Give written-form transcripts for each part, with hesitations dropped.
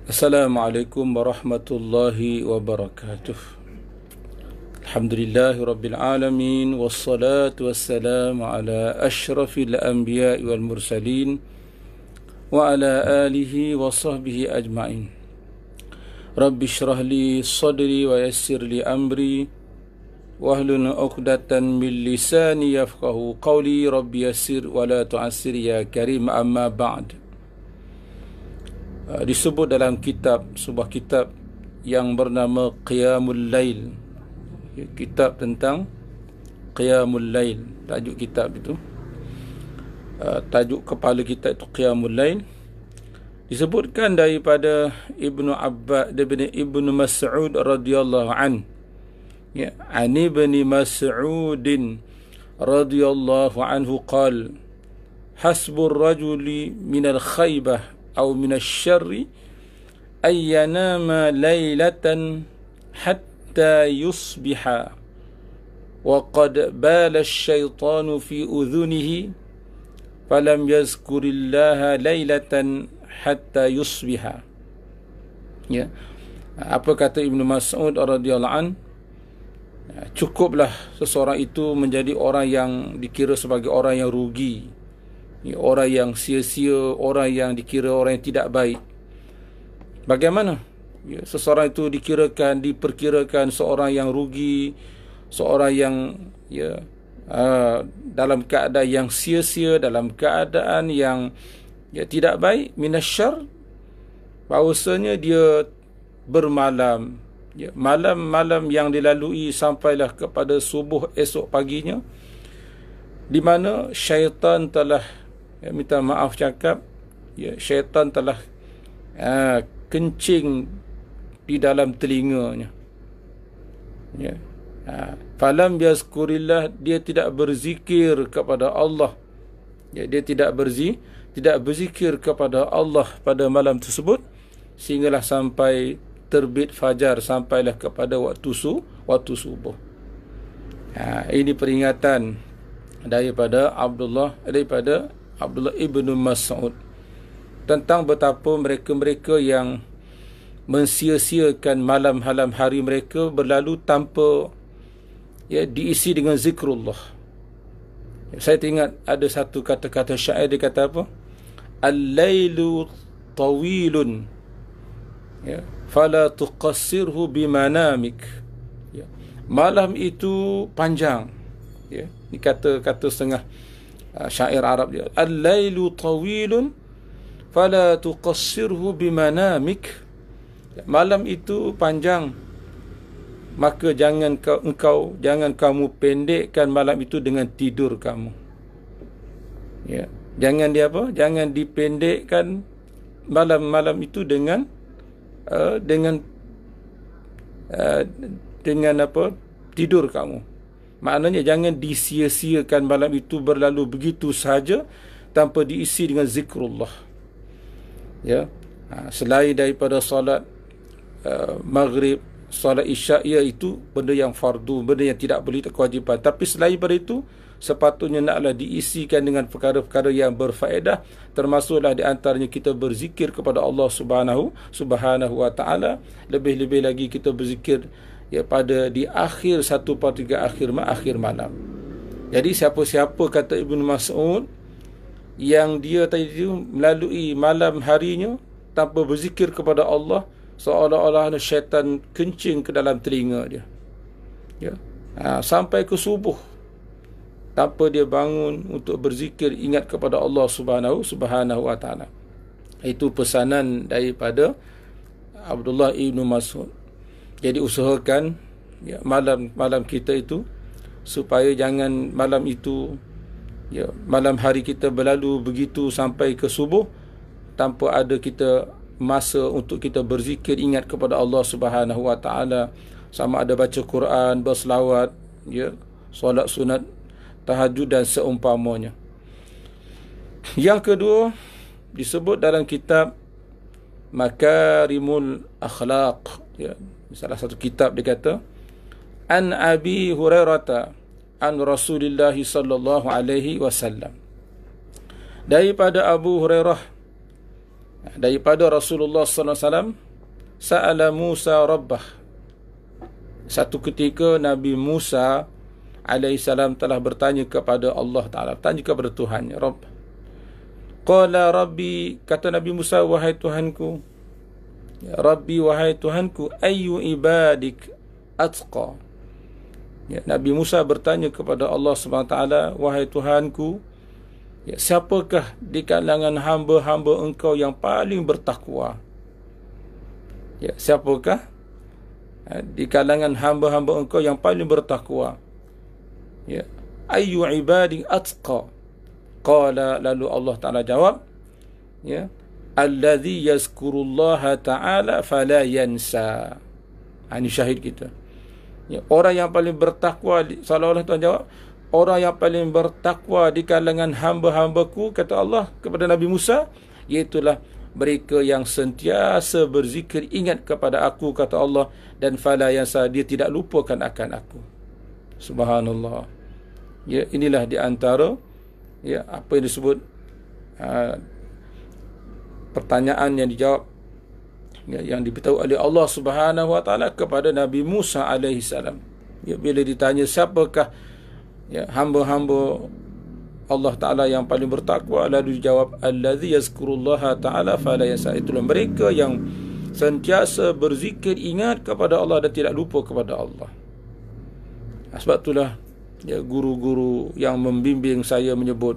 Assalamualaikum warahmatullahi wabarakatuh. Alhamdulillahi rabbil alamin, wassalatu wassalamu ala ashrafil anbiya'i wal mursalin wa ala alihi wa sahbihi ajma'in. Rabbi shrah li sadri wa yassir li amri wahlul 'uqdatan min lisani yafqahu qawli. Rabbi yassir wa la tu'assir ya karim, amma ba'd. Disebut dalam sebuah kitab yang bernama Qiyamul Lail, kitab tentang Qiyamul Lail, tajuk kitab itu, tajuk kepala kitab itu Qiyamul Lail. Disebutkan daripada Ibnu Mas'ud radhiyallahu an, ya, an Ibni Mas'udin radhiyallahu anhu qala hasbur rajuli minal khaybah أو من الشر أن ينام ليلة حتى يصبح وقد بال الشيطان في أذنه فلم يذكر الله ليلة حتى يصبح. Ya, apa kata Ibnu Mas'ud radhiyallahu an? Cukuplah seseorang itu menjadi orang yang dikira sebagai orang yang rugi, orang yang sia-sia, orang yang dikira orang yang tidak baik. Bagaimana seseorang itu diperkirakan seorang yang rugi, seorang yang dalam keadaan yang sia-sia, dalam keadaan yang tidak baik, minasyar, bahawasanya dia bermalam, malam-malam yang dilalui sampailah kepada subuh esok paginya, di mana syaitan telah, minta maaf cakap, syaitan telah kencing di dalam telinganya. Falam yazkurillah, dia tidak berzikir kepada Allah. Dia tidak berzikir kepada Allah pada malam tersebut, sehinggalah sampai terbit fajar, sampailah kepada waktu subuh. Ini peringatan daripada Abdullah ibnu Mas'ud tentang betapa mereka-mereka yang mensia-siakan malam-malam hari mereka berlalu tanpa diisi dengan zikrullah. Saya teringat ada satu kata-kata syair, dia kata apa? Al-lailu tawilun, fala tuqassirhu bimanamik. Malam itu panjang. Ini kata setengah syair Arab dia. Al-lailu tawilun fala tuqassirhu bimanamik. Malam itu panjang, maka jangan kamu pendekkan malam itu dengan tidur kamu. Jangan dipendekkan malam-malam itu dengan tidur kamu. Maknanya jangan disia-siakan malam itu berlalu begitu sahaja tanpa diisi dengan zikrullah. Selain daripada solat maghrib, solat isyak, iaitu benda yang fardu, benda yang tidak boleh, kewajipan. Tapi selain daripada itu, sepatutnya naklah diisikan dengan perkara-perkara yang berfaedah, termasuklah di antaranya kita berzikir kepada Allah Subhanahu wa taala. Lebih-lebih lagi kita berzikir pada di akhir 1/3 akhir malam. Jadi siapa-siapa, kata Ibnu Mas'ud, yang dia tadi itu melalui malam harinya tanpa berzikir kepada Allah, seolah-olah syaitan kencing ke dalam telinga dia, sampai ke subuh, tanpa dia bangun untuk berzikir, ingat kepada Allah Subhanahu wa taala. Itu pesanan daripada Abdullah ibnu Mas'ud. Jadi usahakan malam kita itu, supaya jangan malam itu, malam hari kita berlalu begitu sampai ke subuh tanpa ada kita masa untuk kita berzikir, ingat kepada Allah Subhanahu wa taala, sama ada baca Quran, berselawat, solat sunat, tahajud dan seumpamanya. Yang kedua, disebut dalam kitab Makarimul Akhlaq, salah satu kitab, dia kata, an Abi Hurairah an Rasulillah sallallahu alaihi wasallam, daripada Abu Hurairah daripada Rasulullah sallallahu alaihi wasallam, sa'ala Musa rabbah. Satu ketika Nabi Musa alaihissalam telah bertanya kepada Allah Ta'ala, tanya kepada Tuhan, Rabb. Qala Rabbi, kata Nabi Musa, wahai Tuhanku, ya Rabbi, wahai Tuhanku, ayyu ibadik atqa. Ya, Nabi Musa bertanya kepada Allah SWT, wahai Tuhanku, ya, siapakah di kalangan hamba-hamba engkau yang paling bertakwa? Ya, siapakah di kalangan hamba-hamba engkau yang paling bertakwa? Ya, ayyu ibadi atqa. Qala, lalu Allah Ta'ala jawab, ya, alladhi yazkurullaha ta'ala fala yansa. Ini syahid kita. Ya, orang yang paling bertakwa, seolah-olah Tuhan jawab, orang yang paling bertakwa di kalangan hamba-hambaku, kata Allah kepada Nabi Musa, iaitulah mereka yang sentiasa berzikir, ingat kepada aku, kata Allah, dan fala yansa, dia tidak lupakan akan aku. Subhanallah. Ya, inilah di antara, ya, apa yang disebut pertanyaan yang dijawab, ya, yang diberitahu oleh Allah Subhanahu wa taala kepada Nabi Musa alaihi salam. Ya, bila ditanya siapakah, ya, hamba-hamba Allah Ta'ala yang paling bertakwa, lalu dijawab, allazi yazkurullaha ta'ala fala yasa. Itulah mereka yang sentiasa berzikir, ingat kepada Allah dan tidak lupa kepada Allah. Sebab itulah, ya, guru-guru yang membimbing saya menyebut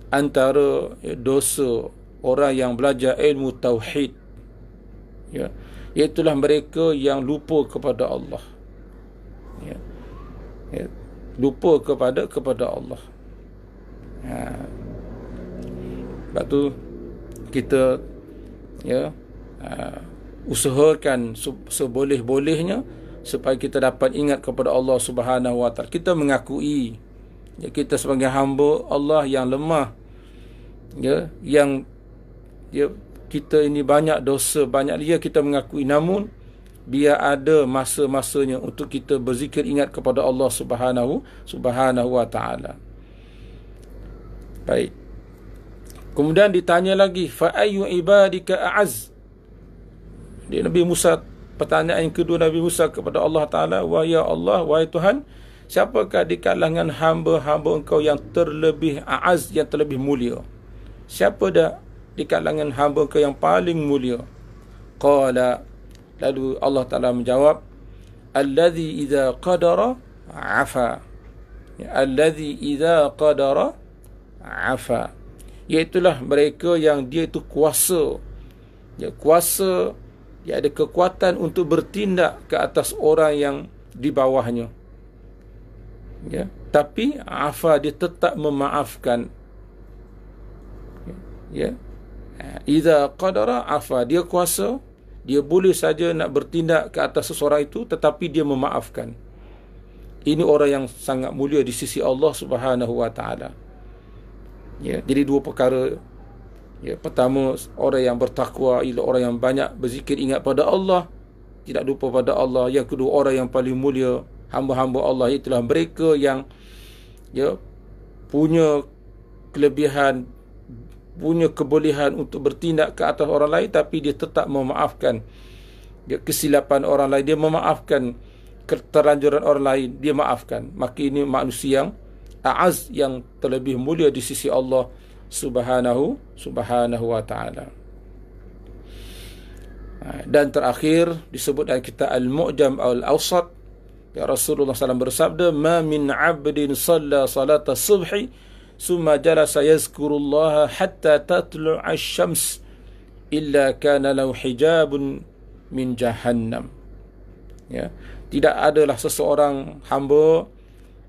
antara, ya, dosa orang yang belajar ilmu tauhid, ya, iaitulah mereka yang lupa kepada Allah. Ya, ya, lupa kepada Allah. Sebab tu kita, ya, usahakan seboleh-bolehnya supaya kita dapat ingat kepada Allah Subhanahu wa taala. Kita mengakui, ya, kita sebagai hamba Allah yang lemah, ya, yang, ya, kita ini banyak dosa, banyak dia, kita mengakui. Namun biar ada masa-masanya untuk kita berzikir, ingat kepada Allah Subhanahu wa taala. Baik. Kemudian ditanya lagi, fa ayyu ibadika a'az. Nabi Musa, pertanyaan yang kedua Nabi Musa kepada Allah Ta'ala, wahai Allah, wahai Tuhan, siapakah di kalangan hamba-hamba engkau yang terlebih a'az, yang terlebih mulia? Siapa dah di kalangan hamba engkau yang paling mulia? Qala, lalu Allah Ta'ala menjawab, alladhi idza qadara afa. Ya, alladhi idza qadara afa, iaitulah mereka yang dia itu kuasa, ya, kuasa, dia ada kekuatan untuk bertindak ke atas orang yang di bawahnya, ya, tapi afa, dia tetap memaafkan, ya. Idza qadara afa, dia kuasa, dia boleh saja nak bertindak ke atas seseorang itu, tetapi dia memaafkan. Ini orang yang sangat mulia di sisi Allah Subhanahu wa taala. Ya, jadi dua perkara. Ya, pertama, orang yang bertakwa ialah orang yang banyak berzikir, ingat pada Allah, tidak lupa pada Allah. Yang kedua, orang yang paling mulia, hamba-hamba Allah, itulah mereka yang, ya, punya kelebihan, punya kebolehan untuk bertindak ke atas orang lain, tapi dia tetap memaafkan, ya, kesilapan orang lain, dia memaafkan keterlanjuran orang lain, dia maafkan. Maka ini manusia yang a'az, yang terlebih mulia di sisi Allah Subhanahu wa ta'ala. Dan terakhir disebut dalam kitab Al-Mu'jam Al-Awsat, ya, Rasulullah SAW bersabda, ma min 'abdin shalla salata subhi summa jalasa yazkurullaha hatta tatlu'a asy-syams illa kana lahu hijabun min jahannam. Ya, tidak adalah seseorang hamba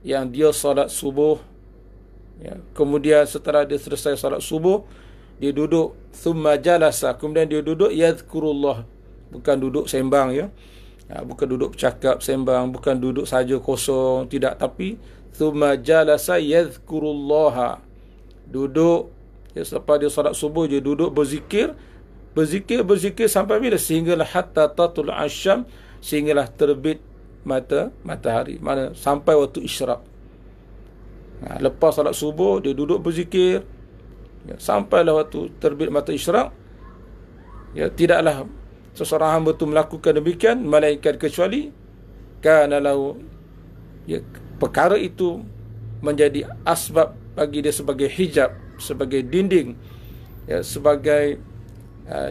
yang dia salat subuh, ya, kemudian setelah dia selesai salat subuh, dia duduk, thumma jalasa, kemudian dia duduk, yadhkurullah, bukan duduk sembang, ya, bukan duduk bercakap sembang, bukan duduk saja kosong, tidak, tapi thumma jalasa yadhkurullah, duduk, ya, selepas dia salat subuh, dia duduk berzikir sampai bila? Sehinggalah hatta tatul asyam, sehinggalah terbit matahari, mana sampai waktu isyraq. Lepas salat subuh dia duduk berzikir, ya, sampailah waktu terbit mata isyraq, Ya, tidaklah seseorang hamba itu melakukan demikian melainkan kecuali kana lahu, ya, perkara itu menjadi asbab bagi dia sebagai hijab, sebagai dinding, ya, sebagai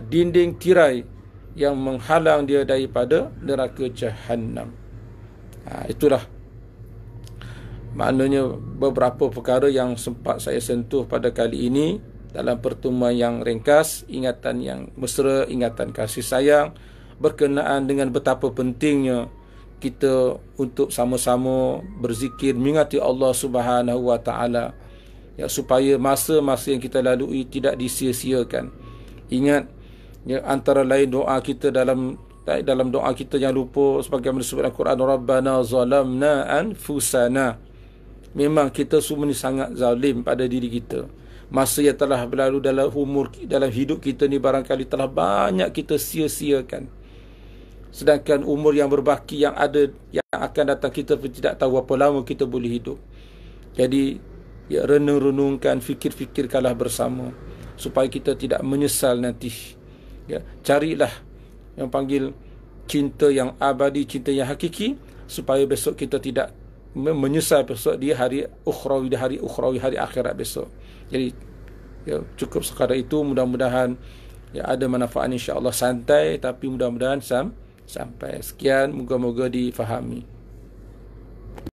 dinding tirai yang menghalang dia daripada neraka Jahannam. Itulah maknanya beberapa perkara yang sempat saya sentuh pada kali ini dalam pertemuan yang ringkas, ingatan yang mesra, ingatan kasih sayang berkenaan dengan betapa pentingnya kita untuk sama-sama berzikir mengingati Allah Subhanahu wa taala, ya, supaya masa-masa yang kita lalui tidak disia-siakan. Ingat, ya, antara lain doa kita dalam doa kita jangan lupa sebagaimana disebut Al-Quran, Rabbana zalamna anfusana. Memang kita semua ni sangat zalim pada diri kita. Masa yang telah berlalu dalam hidup kita ni barangkali telah banyak kita sia-siakan. Sedangkan umur yang berbaki yang akan datang kita pun tidak tahu berapa lama kita boleh hidup. Jadi, ya, renung-renungkan, fikir-fikirkanlah bersama supaya kita tidak menyesal nanti. Ya, carilah yang panggil cinta yang abadi, cinta yang hakiki, supaya besok kita tidak menyesal besok di hari ukhrawi, hari akhirat besok. Jadi, ya, cukup sekadar itu. Mudah-mudahan, ya, ada manfaat insya-Allah. Santai tapi mudah-mudahan sampai. Sekian, moga-moga difahami.